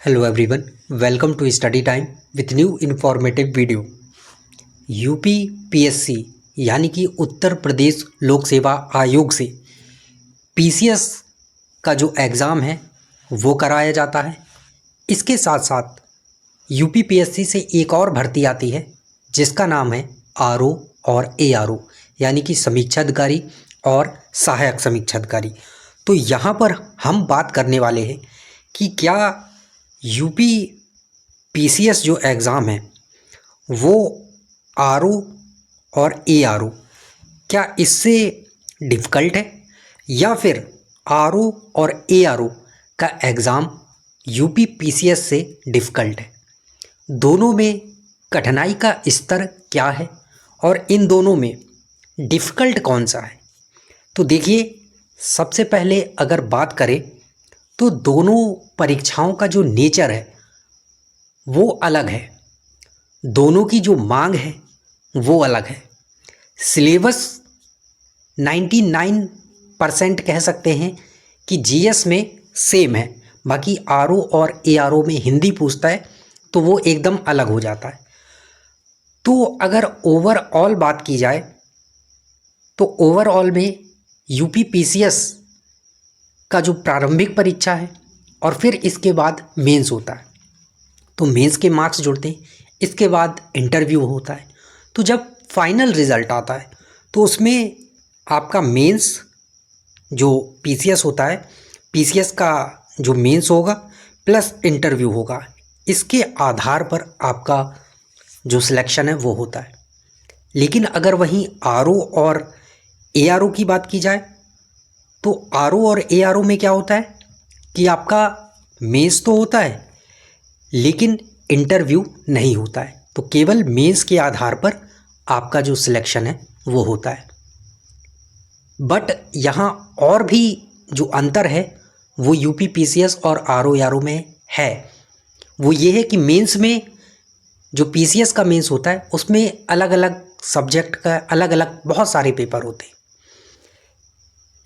Hello everyone, welcome to study time with new informative video. UP PSC यानी कि उत्तर प्रदेश लोक सेवा आयोग से पीसीएस का जो एग्ज़ाम है वो कराया जाता है। इसके साथ साथ यूपी पीएससी से एक और भर्ती आती है जिसका नाम है आरओ और एआरओ यानी कि समीक्षा अधिकारी और सहायक समीक्षा अधिकारी। तो यहाँ पर हम बात करने वाले हैं कि क्या यूपी पीसीएस जो एग्ज़ाम है वो आरओ और एआरओ क्या इससे डिफ़िकल्ट है या फिर आरओ और एआरओ का एग्ज़ाम यूपी पीसीएस से डिफ़िकल्ट है। दोनों में कठिनाई का स्तर क्या है और इन दोनों में डिफ़िकल्ट कौन सा है। तो देखिए, सबसे पहले अगर बात करें तो दोनों परीक्षाओं का जो नेचर है वो अलग है। दोनों की जो मांग है वो अलग है। सिलेबस 99% कह सकते हैं कि जीएस में सेम है, बाकी आरओ और एआरओ में हिंदी पूछता है तो वो एकदम अलग हो जाता है। तो अगर ओवरऑल बात की जाए तो ओवरऑल में यूपी पीसीएस का जो प्रारंभिक परीक्षा है और फिर इसके बाद मेंस होता है, तो मेंस के मार्क्स जुड़ते हैं, इसके बाद इंटरव्यू होता है। तो जब फाइनल रिज़ल्ट आता है तो उसमें आपका मेंस जो पीसीएस होता है, पीसीएस का जो मेंस होगा प्लस इंटरव्यू होगा, इसके आधार पर आपका जो सिलेक्शन है वो होता है। लेकिन अगर वहीं आरओ और एआरओ की बात की जाए तो आरओ और एआरओ में क्या होता है कि आपका मेंस तो होता है लेकिन इंटरव्यू नहीं होता है, तो केवल मेंस के आधार पर आपका जो सिलेक्शन है वो होता है। बट यहाँ और भी जो अंतर है वो यूपी पीसीएस और आरओ एआरओ में है, वो ये है कि मेंस में जो पीसीएस का मेंस होता है उसमें अलग अलग सब्जेक्ट का अलग अलग बहुत सारे पेपर होते हैं।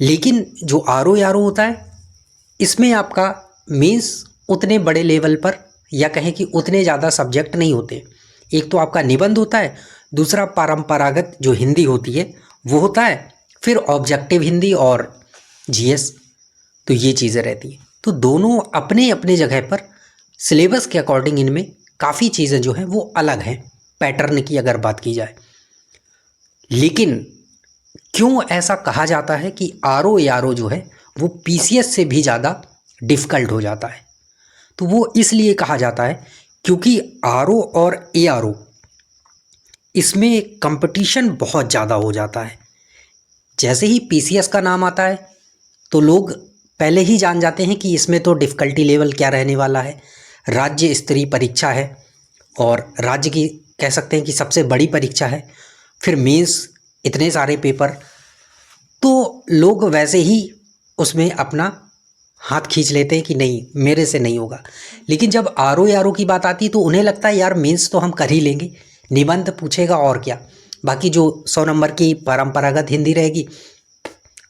लेकिन जो आरओ एआरओ होता है इसमें आपका मेंस उतने बड़े लेवल पर या कहें कि उतने ज़्यादा सब्जेक्ट नहीं होते। एक तो आपका निबंध होता है, दूसरा परंपरागत जो हिंदी होती है वो होता है, फिर ऑब्जेक्टिव हिंदी और जीएस, तो ये चीज़ें रहती हैं। तो दोनों अपने अपने जगह पर सिलेबस के अकॉर्डिंग इनमें काफ़ी चीज़ें जो हैं वो अलग हैं पैटर्न की अगर बात की जाए। लेकिन क्यों ऐसा कहा जाता है कि आरओ एआरओ जो है वो पीसीएस से भी ज़्यादा डिफ़िकल्ट हो जाता है? तो वो इसलिए कहा जाता है क्योंकि आरओ और एआरओ इसमें कंपटीशन बहुत ज़्यादा हो जाता है। जैसे ही पीसीएस का नाम आता है तो लोग पहले ही जान जाते हैं कि इसमें तो डिफ़िकल्टी लेवल क्या रहने वाला है। राज्य स्तरीय परीक्षा है और राज्य की कह सकते हैं कि सबसे बड़ी परीक्षा है, फिर मेंस इतने सारे पेपर, तो लोग वैसे ही उसमें अपना हाथ खींच लेते हैं कि नहीं मेरे से नहीं होगा। लेकिन जब आरओ एआरओ की बात आती है तो उन्हें लगता है यार मेंस तो हम कर ही लेंगे, निबंध पूछेगा और क्या, बाकी जो 100 नंबर की परंपरागत हिंदी रहेगी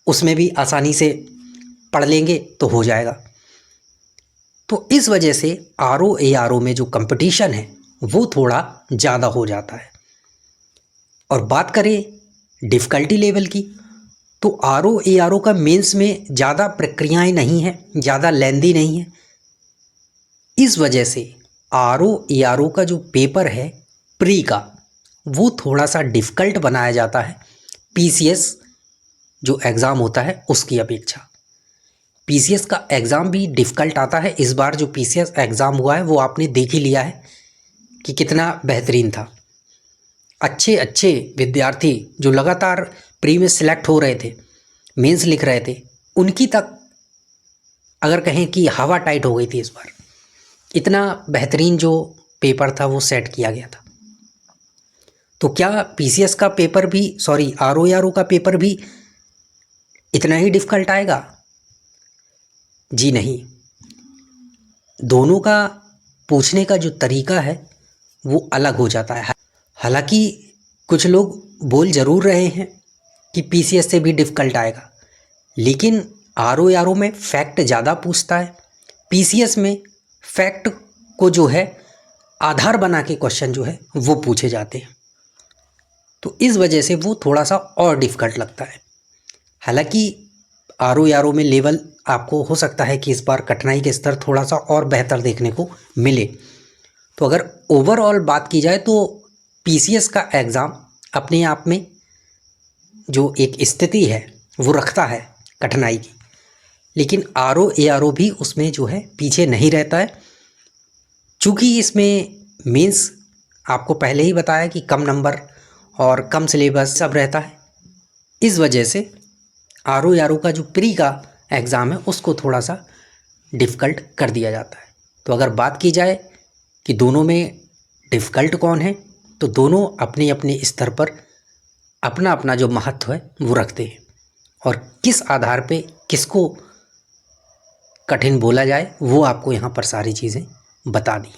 उसमें भी आसानी से पढ़ लेंगे तो हो जाएगा। तो इस वजह से आरओ एआरओ में जो कंपटीशन है वो थोड़ा ज़्यादा हो जाता है। और बात करें डिफ़िकल्टी लेवल की तो आरओ एआरओ का मेंस में ज़्यादा प्रक्रियाएं नहीं हैं, ज़्यादा लेंदी नहीं है। इस वजह से आरओ एआरओ का जो पेपर है प्री का वो थोड़ा सा डिफ़िकल्ट बनाया जाता है पीसीएस जो एग्ज़ाम होता है उसकी अपेक्षा। पीसीएस का एग्ज़ाम भी डिफ़िकल्ट आता है। इस बार जो पीसीएस एग्ज़ाम हुआ है वो आपने देख ही लिया है कि कितना बेहतरीन था। अच्छे अच्छे विद्यार्थी जो लगातार प्री में सिलेक्ट हो रहे थे, मेंस लिख रहे थे, उनकी तक अगर कहें कि हवा टाइट हो गई थी। इस बार इतना बेहतरीन जो पेपर था वो सेट किया गया था। तो क्या पीसीएस का पेपर भी आरओ एआरओ का पेपर भी इतना ही डिफ़िकल्ट आएगा? जी नहीं, दोनों का पूछने का जो तरीका है वो अलग हो जाता है। हालांकि कुछ लोग बोल ज़रूर रहे हैं कि पीसीएस से भी डिफ़िकल्ट आएगा, लेकिन आरओ एआरओ में फैक्ट ज़्यादा पूछता है, पीसीएस में फैक्ट को जो है आधार बना के क्वेश्चन जो है वो पूछे जाते हैं, तो इस वजह से वो थोड़ा सा और डिफ़िकल्ट लगता है। हालांकि आर ओ में लेवल आपको हो सकता है कि इस बार कठिनाई के स्तर थोड़ा सा और बेहतर देखने को मिले। तो अगर ओवरऑल बात की जाए तो पीसीएस का एग्ज़ाम अपने आप में जो एक स्थिति है वो रखता है कठिनाई की, लेकिन आर ओ भी उसमें जो है पीछे नहीं रहता है। चूँकि इसमें मेंस आपको पहले ही बताया कि कम नंबर और कम सिलेबस सब रहता है, इस वजह से आर ओ का जो प्री का एग्ज़ाम है उसको थोड़ा सा डिफ़िकल्ट कर दिया जाता है। तो अगर बात की जाए कि दोनों में डिफ़िकल्ट कौन है, तो दोनों अपने अपने स्तर पर अपना अपना जो महत्व है वो रखते हैं, और किस आधार पे किसको कठिन बोला जाए वो आपको यहाँ पर सारी चीज़ें बता दी।